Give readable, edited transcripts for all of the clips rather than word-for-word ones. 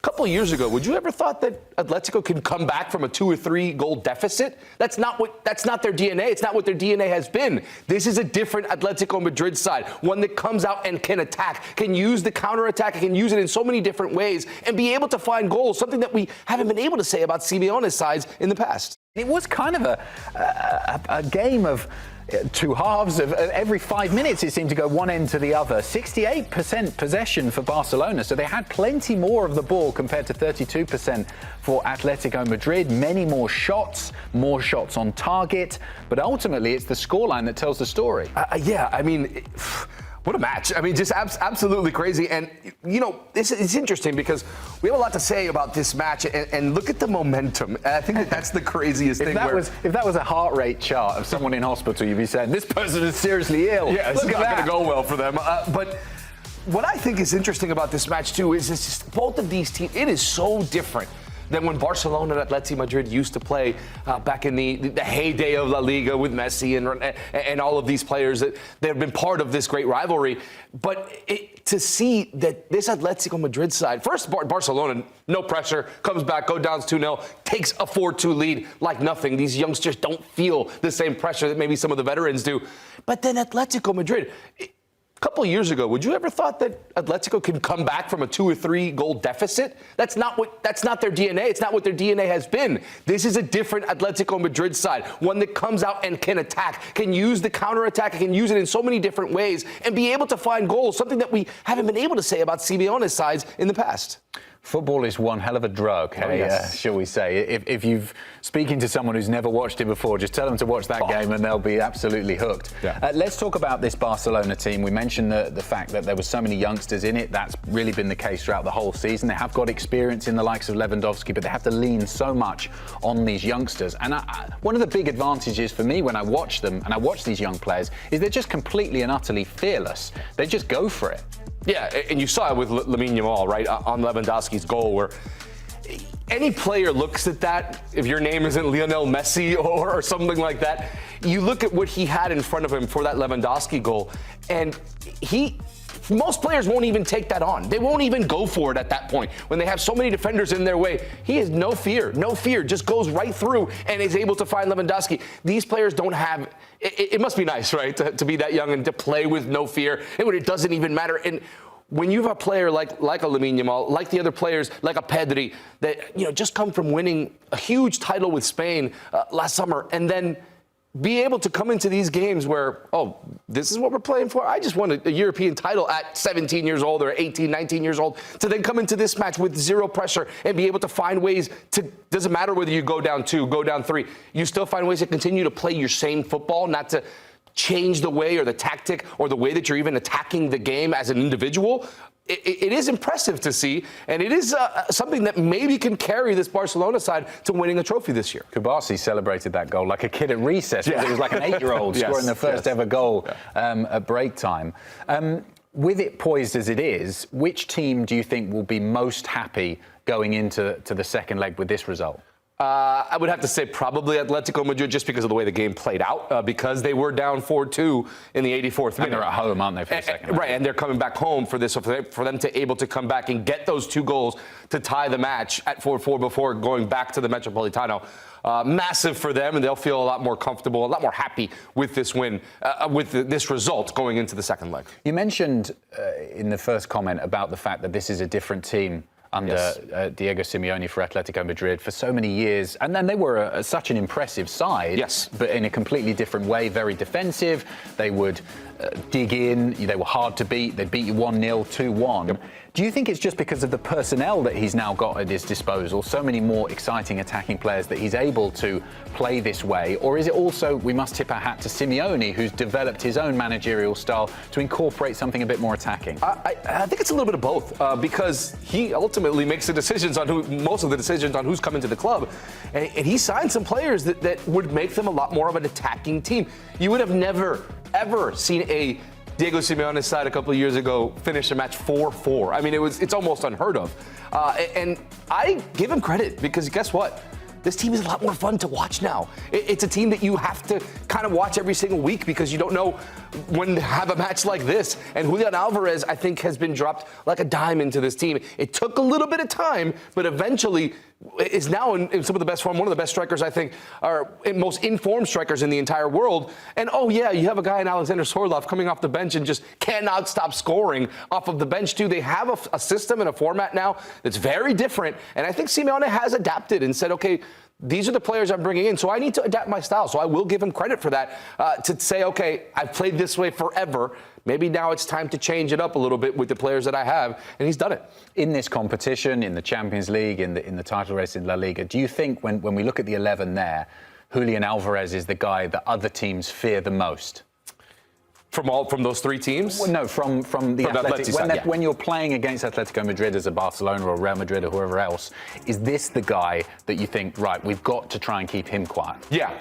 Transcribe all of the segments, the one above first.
Couple of years ago, would you ever thought that Atletico could come back from a 2 or 3 goal deficit? That's not their DNA. It's not what their DNA has been. This is a different Atletico Madrid side, one that comes out and can attack, can use the counterattack, can use it in so many different ways and be able to find goals, something that we haven't been able to say about Simeone's sides in the past. It was kind of a game of two halves. Of every 5 minutes it seemed to go one end to the other. 68% possession for Barcelona, so they had plenty more of the ball compared to 32% for Atletico Madrid. Many more shots on target, but ultimately it's the scoreline that tells the story. Yeah, I mean, what a match. I mean, just absolutely crazy. And, you know, it's interesting because we have a lot to say about this match. And look at the momentum. I think that's the craziest thing. If that was a heart rate chart of someone in hospital, you'd be saying, this person is seriously ill. Yeah, it's not going to go well for them. But what I think is interesting about this match, too, is it's just both of these teams, it is so different than when Barcelona and Atlético Madrid used to play back in the heyday of La Liga with Messi and all of these players that have been part of this great rivalry. But to see that this Atletico Madrid side, first Barcelona, no pressure, comes back, go down 2-0, takes a 4-2 lead like nothing. These youngsters don't feel the same pressure that maybe some of the veterans do. But then Atletico Madrid, a couple of years ago, would you ever thought that Atletico could come back from a 2 or 3 goal deficit? That's not their DNA. It's not what their DNA has been. This is a different Atletico Madrid side, one that comes out and can attack, can use the counterattack, can use it in so many different ways and be able to find goals, something that we haven't been able to say about Simeone's sides in the past. Football is one hell of a drug, shall we say. If you've speaking to someone who's never watched it before, just tell them to watch that game and they'll be absolutely hooked. Yeah. Let's talk about this Barcelona team. We mentioned the fact that there were so many youngsters in it. That's really been the case throughout the whole season. They have got experience in the likes of Lewandowski, but they have to lean so much on these youngsters. And one of the big advantages for me when I watch them and I watch these young players is they're just completely and utterly fearless. They just go for it. Yeah, and you saw it with Lamine Yamal, right, on Lewandowski's goal, where any player looks at that, if your name isn't Lionel Messi or something like that, you look at what he had in front of him for that Lewandowski goal, and most players won't even take that on. They won't even go for it at that point. When they have so many defenders in their way, he has no fear, just goes right through and is able to find Lewandowski. These players don't have, it must be nice, right, to be that young and to play with no fear, and when it doesn't even matter. And when you have a player like a Lamine Yamal, like the other players, like a Pedri, that, you know, just come from winning a huge title with Spain last summer, and then be able to come into these games where, oh, this is what we're playing for. I just won a European title at 17 years old or 18, 19 years old, to then come into this match with zero pressure and be able to find ways to, doesn't matter whether you go down 2, go down 3, you still find ways to continue to play your same football, not to change the way or the tactic or the way that you're even attacking the game as an individual. It is impressive to see, and it is something that maybe can carry this Barcelona side to winning a trophy this year. Kubasi celebrated that goal like a kid at recess. Yeah. It was like an 8-year-old scoring the first ever goal at break time. With it poised as it is, which team do you think will be most happy going into the second leg with this result? I would have to say probably Atletico Madrid, just because of the way the game played out, because they were down 4-2 in the 84th minute. And they're at home, aren't they, for the second? Right, and they're coming back home for this, so for them to able to come back and get those 2 goals to tie the match at 4-4 before going back to the Metropolitano. Massive for them, and they'll feel a lot more comfortable, a lot more happy with this win, with this result going into the second leg. You mentioned in the first comment about the fact that this is a different team under Diego Simeone for Atletico Madrid for so many years. And then they were such an impressive side, but in a completely different way, very defensive. They would dig in, they were hard to beat, they'd beat you 1-0, 2-1. Yep. Do you think it's just because of the personnel that he's now got at his disposal, so many more exciting attacking players, that he's able to play this way? Or is it also, we must tip our hat to Simeone, who's developed his own managerial style to incorporate something a bit more attacking? I think it's a little bit of both, because he ultimately makes the decisions on most of the decisions on who's coming to the club. And he signed some players that would make them a lot more of an attacking team. You would have never, ever seen a Diego Simeone's side a couple of years ago finish a match 4-4. I mean, it's almost unheard of. And I give him credit, because guess what? this team is a lot more fun to watch now. It's a team that you have to kind of watch every single week because you don't know when to have a match like this. And Julián Alvarez, I think, has been dropped like a dime into this team. It took a little bit of time, but eventually is now in some of the best form, one of the best strikers, I think, are most informed strikers in the entire world. And oh yeah, you have a guy in Alexander Sorloth coming off the bench and just cannot stop scoring off of the bench too. They have a system and a format now that's very different. And I think Simeone has adapted and said, okay, these are the players I'm bringing in, so I need to adapt my style. So I will give him credit for that, to say, okay, I've played this way forever. Maybe now it's time to change it up a little bit with the players that I have, and he's done it. In this competition, in the Champions League, in the title race in La Liga, do you think when we look at the 11 there, Julián Alvarez is the guy that other teams fear the most? From those three teams? Well, no, from the Atletico side, when you're playing against Atletico Madrid as a Barcelona or Real Madrid or whoever else, is this the guy that you think, right, we've got to try and keep him quiet? Yeah.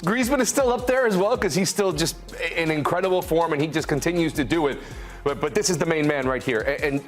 Griezmann is still up there as well because he's still just in incredible form and he just continues to do it. But this is the main man right here. And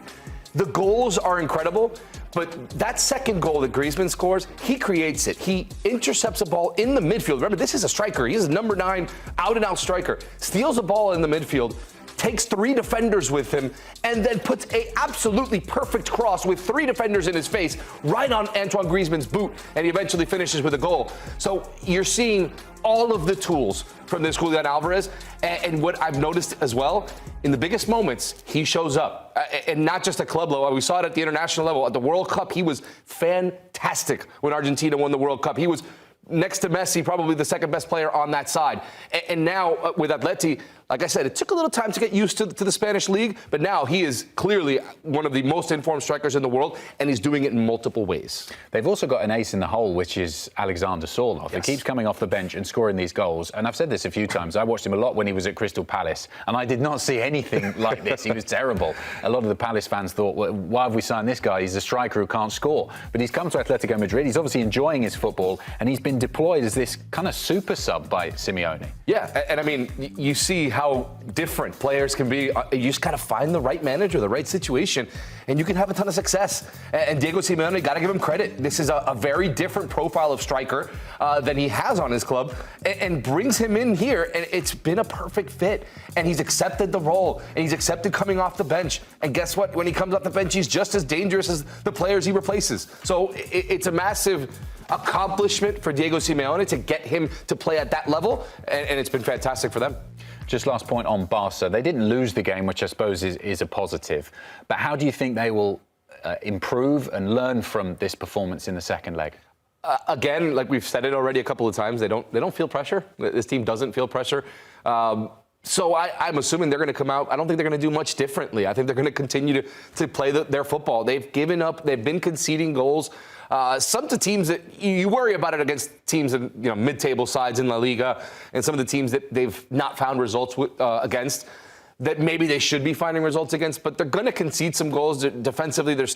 the goals are incredible, but that second goal that Griezmann scores, he creates it. He intercepts a ball in the midfield. Remember, this is a striker. He's a number 9 out-and-out striker. Steals a ball in the midfield, takes 3 defenders with him, and then puts a absolutely perfect cross with 3 defenders in his face right on Antoine Griezmann's boot, and he eventually finishes with a goal. So you're seeing all of the tools from this Julián Alvarez, and what I've noticed as well, in the biggest moments, he shows up, and not just at club level. We saw it at the international level. At the World Cup, he was fantastic when Argentina won the World Cup. He was next to Messi, probably the second best player on that side. And now with Atleti, like I said, it took a little time to get used to the Spanish league, but now he is clearly one of the most informed strikers in the world, and he's doing it in multiple ways. They've also got an ace in the hole, which is Alexander Sorloth. Yes. He keeps coming off the bench and scoring these goals. And I've said this a few times. I watched him a lot when he was at Crystal Palace, and I did not see anything like this. He was terrible. A lot of the Palace fans thought, well, why have we signed this guy? He's a striker who can't score. But he's come to Atletico Madrid. He's obviously enjoying his football, and he's been deployed as this kind of super sub by Simeone. Yeah, and I mean, you see how different players can be. You just got to find the right manager, the right situation, and you can have a ton of success. And Diego Simeone, got to give him credit. This is a very different profile of striker than he has on his club, and brings him in here, and it's been a perfect fit. And he's accepted the role, and he's accepted coming off the bench. And guess what? When he comes off the bench, he's just as dangerous as the players he replaces. So it's a massive accomplishment for Diego Simeone to get him to play at that level, and it's been fantastic for them. Just last point on Barca. They didn't lose the game, which I suppose is a positive. But how do you think they will improve and learn from this performance in the second leg? Again, like we've said it already a couple of times, they don't feel pressure. This team doesn't feel pressure. So I'm assuming they're going to come out. I don't think they're going to do much differently. I think they're going to continue to play their football. They've given up. They've been conceding goals. Some to teams that you worry about it against teams in mid-table sides in La Liga, and some of the teams that they've not found results against, that maybe they should be finding results against. But they're going to concede some goals. Defensively, there's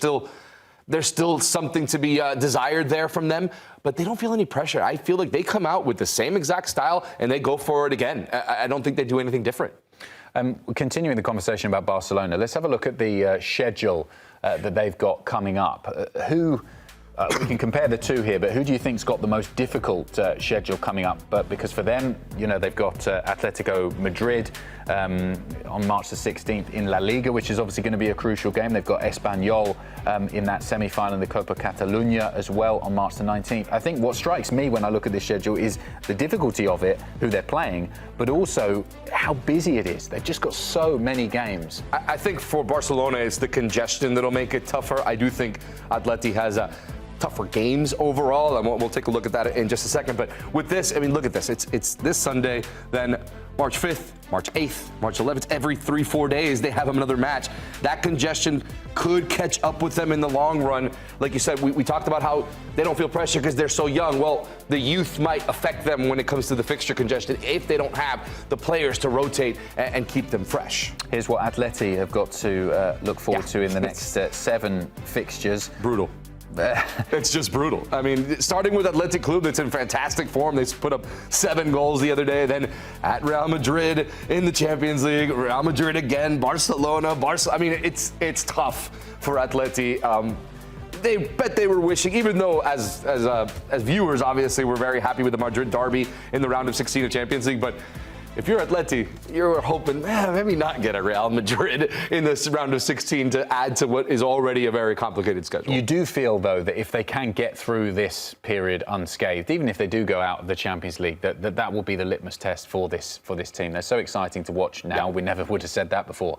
still something to be desired there from them, but they don't feel any pressure. I feel like they come out with the same exact style and they go for it again. I don't think they do anything different. Continuing the conversation about Barcelona, let's have a look at the schedule that they've got coming up. We can compare the two here, but who do you think's got the most difficult schedule coming up? But because for them, they've got Atletico Madrid on March the 16th in La Liga, which is obviously going to be a crucial game. They've got Espanyol in that semi-final in the Copa Catalunya as well on March the 19th. I think what strikes me when I look at this schedule is the difficulty of it, who they're playing, but also how busy it is. They've just got so many games. I think for Barcelona, it's the congestion that'll make it tougher. I do think Atleti has tougher games overall, and we'll take a look at that in just a second. But with this, I mean, look at this. It's this Sunday, then March 5th, March 8th, March 11th. Every 3-4 days, they have another match. That congestion could catch up with them in the long run. Like you said, we talked about how they don't feel pressure because they're so young. Well, the youth might affect them when it comes to the fixture congestion if they don't have the players to rotate and keep them fresh. Here's what Atleti have got to look forward to in the next 7 fixtures. Brutal. It's just brutal. I mean, starting with Athletic Club, that's in fantastic form. They put up 7 goals the other day. Then at Real Madrid in the Champions League, Real Madrid again, Barcelona. I mean, it's tough for Atleti. they bet they were wishing, even though as viewers, obviously, we're very happy with the Madrid derby in the round of 16 of Champions League, but if you're Atleti, you're hoping, maybe not get a Real Madrid in this round of 16 to add to what is already a very complicated schedule. You do feel, though, that if they can get through this period unscathed, even if they do go out of the Champions League, that will be the litmus test for this team. They're so exciting to watch now. We never would have said that before.